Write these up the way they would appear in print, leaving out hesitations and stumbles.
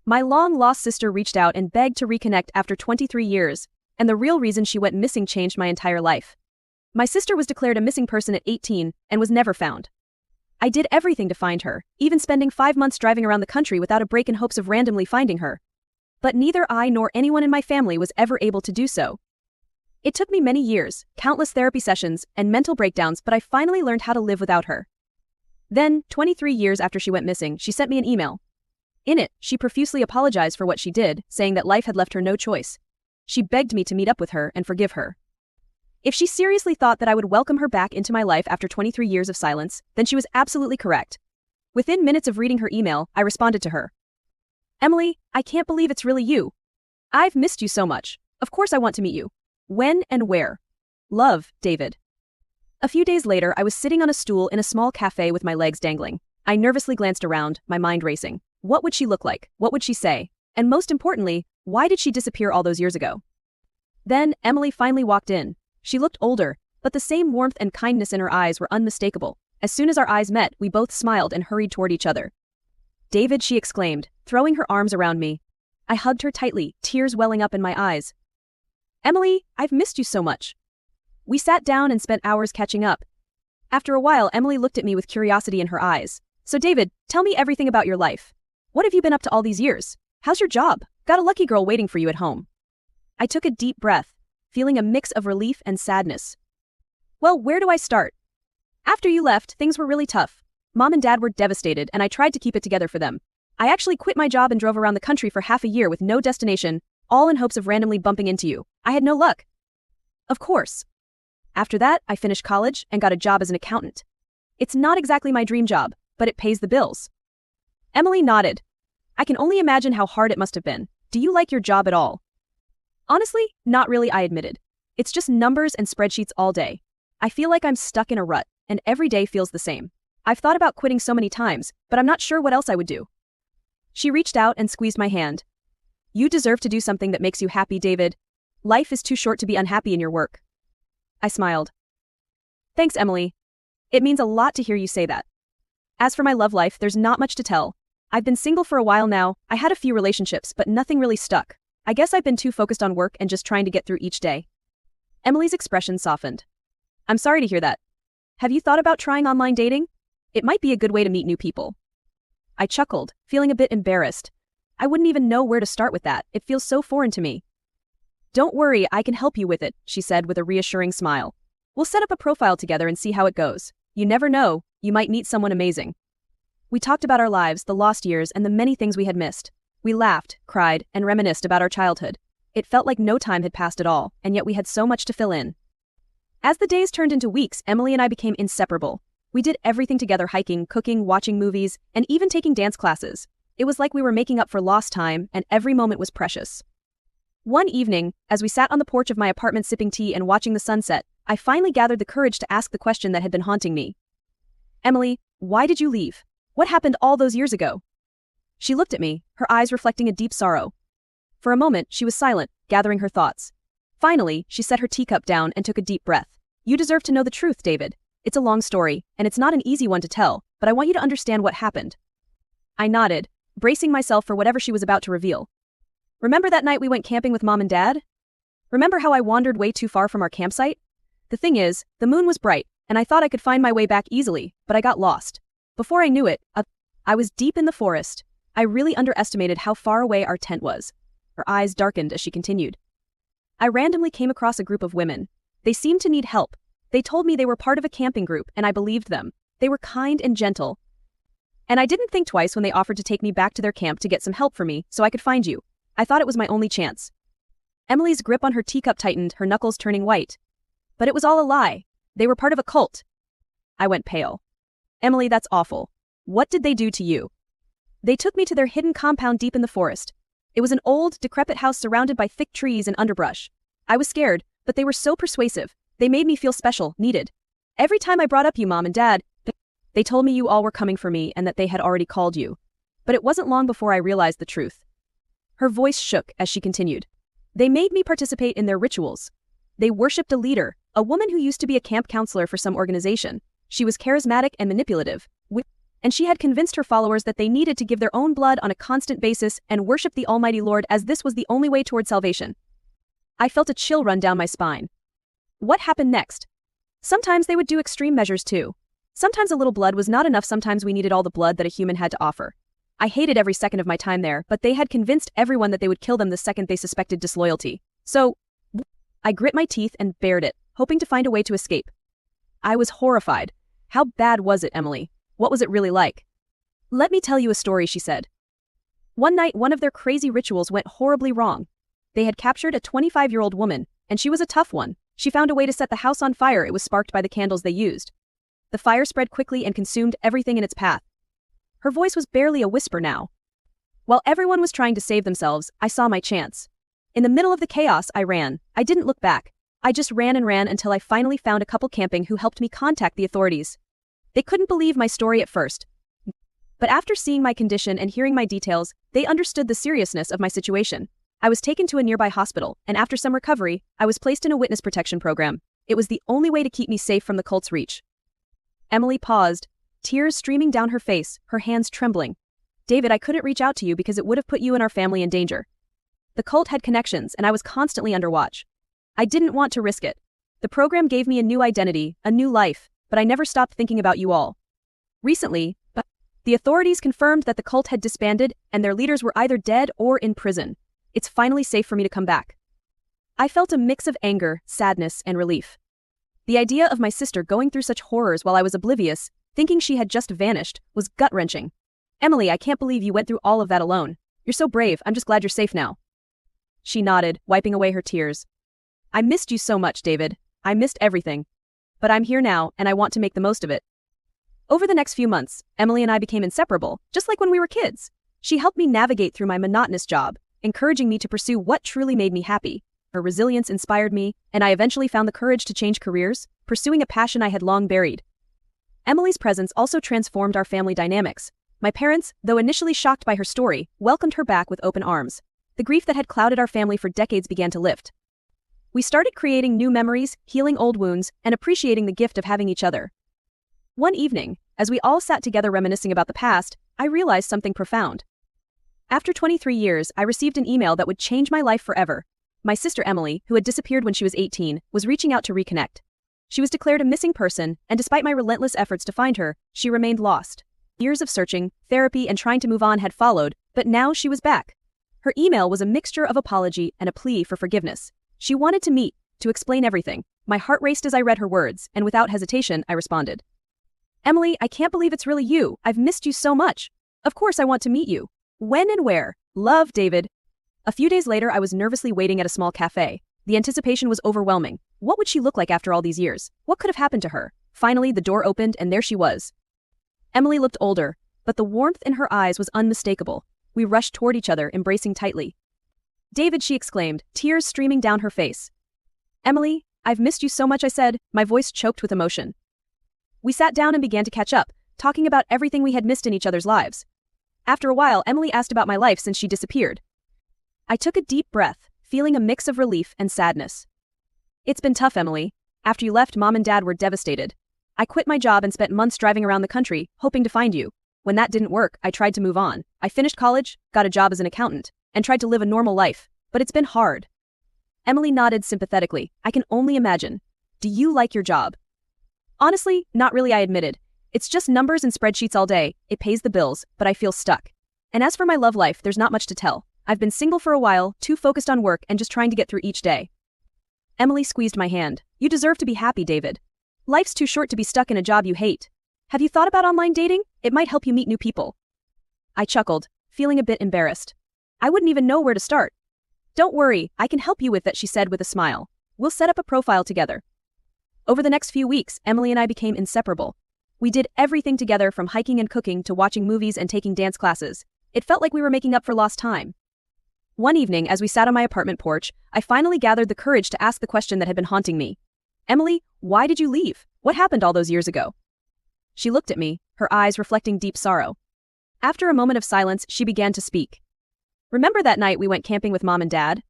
My long-lost sister reached out and begged to reconnect after 23 years, and the real reason she went missing changed my entire life. My sister was declared a missing person at 18 and was never found. I did everything to find her, even spending 5 months driving around the country without a break in hopes of randomly finding her. But neither I nor anyone in my family was ever able to do so. It took me many years, countless therapy sessions, and mental breakdowns, but I finally learned how to live without her. Then, 23 years after she went missing, she sent me an email. In it, she profusely apologized for what she did, saying that life had left her no choice. She begged me to meet up with her and forgive her. If she seriously thought that I would welcome her back into my life after 23 years of silence, then she was absolutely correct. Within minutes of reading her email, I responded to her. Emily, I can't believe it's really you. I've missed you so much. Of course I want to meet you. When and where? Love, David. A few days later, I was sitting on a stool in a small cafe with my legs dangling. I nervously glanced around, my mind racing. What would she look like? What would she say? And most importantly, why did she disappear all those years ago? Then, Emily finally walked in. She looked older, but the same warmth and kindness in her eyes were unmistakable. As soon as our eyes met, we both smiled and hurried toward each other. David, she exclaimed, throwing her arms around me. I hugged her tightly, tears welling up in my eyes. Emily, I've missed you so much. We sat down and spent hours catching up. After a while, Emily looked at me with curiosity in her eyes. So David, tell me everything about your life. What have you been up to all these years? How's your job? Got a lucky girl waiting for you at home. I took a deep breath, feeling a mix of relief and sadness. Well, where do I start? After you left, things were really tough. Mom and Dad were devastated, and I tried to keep it together for them. I actually quit my job and drove around the country for half a year with no destination, all in hopes of randomly bumping into you. I had no luck. Of course. After that, I finished college and got a job as an accountant. It's not exactly my dream job, but it pays the bills. Emily nodded. I can only imagine how hard it must have been. Do you like your job at all? Honestly, not really, I admitted. It's just numbers and spreadsheets all day. I feel like I'm stuck in a rut, and every day feels the same. I've thought about quitting so many times, but I'm not sure what else I would do. She reached out and squeezed my hand. You deserve to do something that makes you happy, David. Life is too short to be unhappy in your work. I smiled. Thanks, Emily. It means a lot to hear you say that. As for my love life, there's not much to tell. I've been single for a while now. I had a few relationships, but nothing really stuck. I guess I've been too focused on work and just trying to get through each day. Emily's expression softened. I'm sorry to hear that. Have you thought about trying online dating? It might be a good way to meet new people. I chuckled, feeling a bit embarrassed. I wouldn't even know where to start with that. It feels so foreign to me. Don't worry, I can help you with it, she said with a reassuring smile. We'll set up a profile together and see how it goes. You never know, you might meet someone amazing. We talked about our lives, the lost years, and the many things we had missed. We laughed, cried, and reminisced about our childhood. It felt like no time had passed at all, and yet we had so much to fill in. As the days turned into weeks, Emily and I became inseparable. We did everything together, hiking, cooking, watching movies, and even taking dance classes. It was like we were making up for lost time, and every moment was precious. One evening, as we sat on the porch of my apartment sipping tea and watching the sunset, I finally gathered the courage to ask the question that had been haunting me. Emily, why did you leave? What happened all those years ago? She looked at me, her eyes reflecting a deep sorrow. For a moment, she was silent, gathering her thoughts. Finally, she set her teacup down and took a deep breath. You deserve to know the truth, David. It's a long story, and it's not an easy one to tell, but I want you to understand what happened. I nodded, bracing myself for whatever she was about to reveal. Remember that night we went camping with Mom and Dad? Remember how I wandered way too far from our campsite? The thing is, the moon was bright, and I thought I could find my way back easily, but I got lost. Before I knew it, I was deep in the forest. I really underestimated how far away our tent was. Her eyes darkened as she continued. I randomly came across a group of women. They seemed to need help. They told me they were part of a camping group, and I believed them. They were kind and gentle. And I didn't think twice when they offered to take me back to their camp to get some help for me, so I could find you. I thought it was my only chance. Emily's grip on her teacup tightened, her knuckles turning white. But it was all a lie. They were part of a cult. I went pale. Emily, that's awful. What did they do to you? They took me to their hidden compound deep in the forest. It was an old, decrepit house surrounded by thick trees and underbrush. I was scared, but they were so persuasive. They made me feel special, needed. Every time I brought up you, Mom and Dad, they told me you all were coming for me and that they had already called you. But it wasn't long before I realized the truth. Her voice shook as she continued. They made me participate in their rituals. They worshipped a leader, a woman who used to be a camp counselor for some organization. She was charismatic and manipulative. and she had convinced her followers that they needed to give their own blood on a constant basis and worship the Almighty Lord as this was the only way toward salvation. I felt a chill run down my spine. What happened next? Sometimes they would do extreme measures too. Sometimes a little blood was not enough, sometimes we needed all the blood that a human had to offer. I hated every second of my time there, but they had convinced everyone that they would kill them the second they suspected disloyalty. So, I grit my teeth and bared it, hoping to find a way to escape. I was horrified. How bad was it, Emily? What was it really like? Let me tell you a story, she said. One night, one of their crazy rituals went horribly wrong. They had captured a 25-year-old woman, and she was a tough one. She found a way to set the house on fire. It was sparked by the candles they used. The fire spread quickly and consumed everything in its path. Her voice was barely a whisper now. While everyone was trying to save themselves, I saw my chance. In the middle of the chaos, I ran. I didn't look back. I just ran and ran until I finally found a couple camping who helped me contact the authorities. They couldn't believe my story at first. But after seeing my condition and hearing my details, they understood the seriousness of my situation. I was taken to a nearby hospital, and after some recovery, I was placed in a witness protection program. It was the only way to keep me safe from the cult's reach. Emily paused, tears streaming down her face, her hands trembling. David, I couldn't reach out to you because it would have put you and our family in danger. The cult had connections, and I was constantly under watch. I didn't want to risk it. The program gave me a new identity, a new life, but I never stopped thinking about you all. Recently, the authorities confirmed that the cult had disbanded and their leaders were either dead or in prison. It's finally safe for me to come back. I felt a mix of anger, sadness, and relief. The idea of my sister going through such horrors while I was oblivious, thinking she had just vanished, was gut-wrenching. Emily, I can't believe you went through all of that alone. You're so brave. I'm just glad you're safe now. She nodded, wiping away her tears. I missed you so much, David. I missed everything. But I'm here now, and I want to make the most of it. Over the next few months, Emily and I became inseparable, just like when we were kids. She helped me navigate through my monotonous job, encouraging me to pursue what truly made me happy. Her resilience inspired me, and I eventually found the courage to change careers, pursuing a passion I had long buried. Emily's presence also transformed our family dynamics. My parents, though initially shocked by her story, welcomed her back with open arms. The grief that had clouded our family for decades began to lift. We started creating new memories, healing old wounds, and appreciating the gift of having each other. One evening, as we all sat together reminiscing about the past, I realized something profound. After 23 years, I received an email that would change my life forever. My sister Emily, who had disappeared when she was 18, was reaching out to reconnect. She was declared a missing person, and despite my relentless efforts to find her, she remained lost. Years of searching, therapy, and trying to move on had followed, but now she was back. Her email was a mixture of apology and a plea for forgiveness. She wanted to meet, to explain everything. My heart raced as I read her words, and without hesitation, I responded. Emily, I can't believe it's really you. I've missed you so much. Of course I want to meet you. When and where? Love, David. A few days later, I was nervously waiting at a small cafe. The anticipation was overwhelming. What would she look like after all these years? What could have happened to her? Finally, the door opened, and there she was. Emily looked older, but the warmth in her eyes was unmistakable. We rushed toward each other, embracing tightly. David, she exclaimed, tears streaming down her face. Emily, I've missed you so much, I said, my voice choked with emotion. We sat down and began to catch up, talking about everything we had missed in each other's lives. After a while, Emily asked about my life since she disappeared. I took a deep breath, feeling a mix of relief and sadness. It's been tough, Emily. After you left, Mom and Dad were devastated. I quit my job and spent months driving around the country, hoping to find you. When that didn't work, I tried to move on. I finished college, got a job as an accountant, and tried to live a normal life, but it's been hard. Emily nodded sympathetically. I can only imagine. Do you like your job? Honestly, not really, I admitted. It's just numbers and spreadsheets all day. It pays the bills, but I feel stuck. And as for my love life, there's not much to tell. I've been single for a while, too focused on work and just trying to get through each day. Emily squeezed my hand. You deserve to be happy, David. Life's too short to be stuck in a job you hate. Have you thought about online dating? It might help you meet new people. I chuckled, feeling a bit embarrassed. I wouldn't even know where to start. Don't worry, I can help you with that, she said with a smile. We'll set up a profile together. Over the next few weeks, Emily and I became inseparable. We did everything together, from hiking and cooking to watching movies and taking dance classes. It felt like we were making up for lost time. One evening, as we sat on my apartment porch, I finally gathered the courage to ask the question that had been haunting me. Emily, why did you leave? What happened all those years ago? She looked at me, her eyes reflecting deep sorrow. After a moment of silence, she began to speak. Remember that night we went camping with Mom and Dad?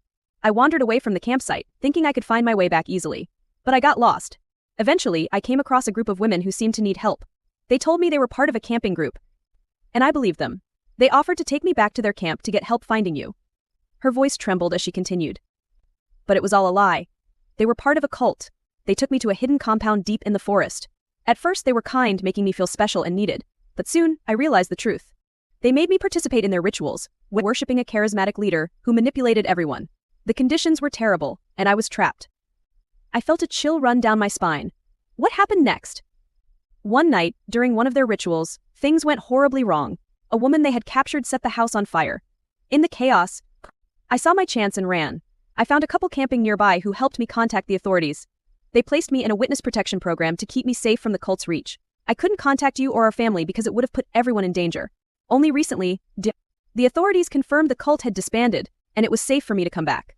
I wandered away from the campsite, thinking I could find my way back easily. But I got lost. Eventually, I came across a group of women who seemed to need help. They told me they were part of a camping group. And I believed them. They offered to take me back to their camp to get help finding you. Her voice trembled as she continued. But it was all a lie. They were part of a cult. They took me to a hidden compound deep in the forest. At first they were kind, making me feel special and needed. But soon, I realized the truth. They made me participate in their rituals, worshipping a charismatic leader who manipulated everyone. The conditions were terrible, and I was trapped. I felt a chill run down my spine. What happened next? One night, during one of their rituals, things went horribly wrong. A woman they had captured set the house on fire. In the chaos, I saw my chance and ran. I found a couple camping nearby who helped me contact the authorities. They placed me in a witness protection program to keep me safe from the cult's reach. I couldn't contact you or our family because it would have put everyone in danger. Only recently, the authorities confirmed the cult had disbanded, and it was safe for me to come back.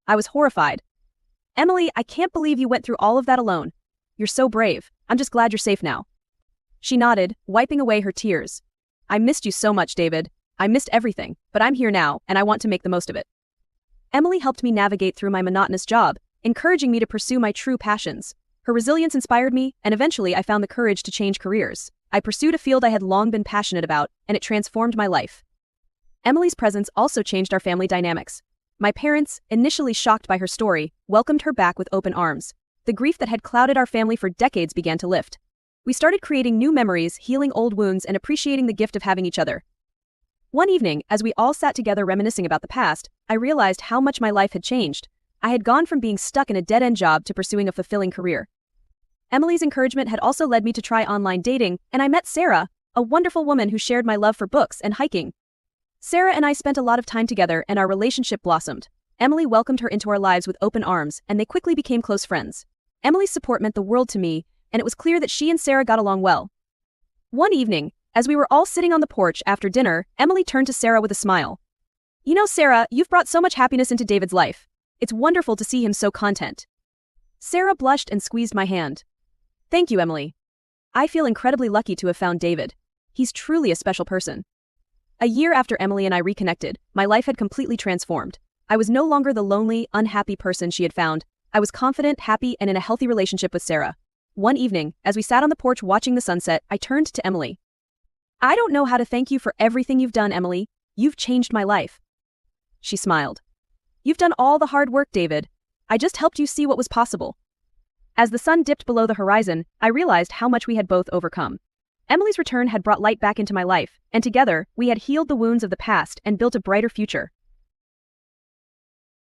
I was horrified. Emily, I can't believe you went through all of that alone. You're so brave. I'm just glad you're safe now. She nodded, wiping away her tears. I missed you so much, David. I missed everything, but I'm here now, and I want to make the most of it. Emily helped me navigate through my monotonous job, encouraging me to pursue my true passions. Her resilience inspired me, and eventually I found the courage to change careers. I pursued a field I had long been passionate about, and it transformed my life. Emily's presence also changed our family dynamics. My parents, initially shocked by her story, welcomed her back with open arms. The grief that had clouded our family for decades began to lift. We started creating new memories, healing old wounds, and appreciating the gift of having each other. One evening, as we all sat together reminiscing about the past, I realized how much my life had changed. I had gone from being stuck in a dead-end job to pursuing a fulfilling career. Emily's encouragement had also led me to try online dating, and I met Sarah, a wonderful woman who shared my love for books and hiking. Sarah and I spent a lot of time together, and our relationship blossomed. Emily welcomed her into our lives with open arms, and they quickly became close friends. Emily's support meant the world to me, and it was clear that she and Sarah got along well. One evening, as we were all sitting on the porch after dinner, Emily turned to Sarah with a smile. You know, Sarah, you've brought so much happiness into David's life. It's wonderful to see him so content. Sarah blushed and squeezed my hand. Thank you, Emily. I feel incredibly lucky to have found David. He's truly a special person. A year after Emily and I reconnected, my life had completely transformed. I was no longer the lonely, unhappy person she had found. I was confident, happy, and in a healthy relationship with Sarah. One evening, as we sat on the porch watching the sunset, I turned to Emily. I don't know how to thank you for everything you've done, Emily. You've changed my life. She smiled. You've done all the hard work, David. I just helped you see what was possible. As the sun dipped below the horizon, I realized how much we had both overcome. Emily's return had brought light back into my life, and together, we had healed the wounds of the past and built a brighter future.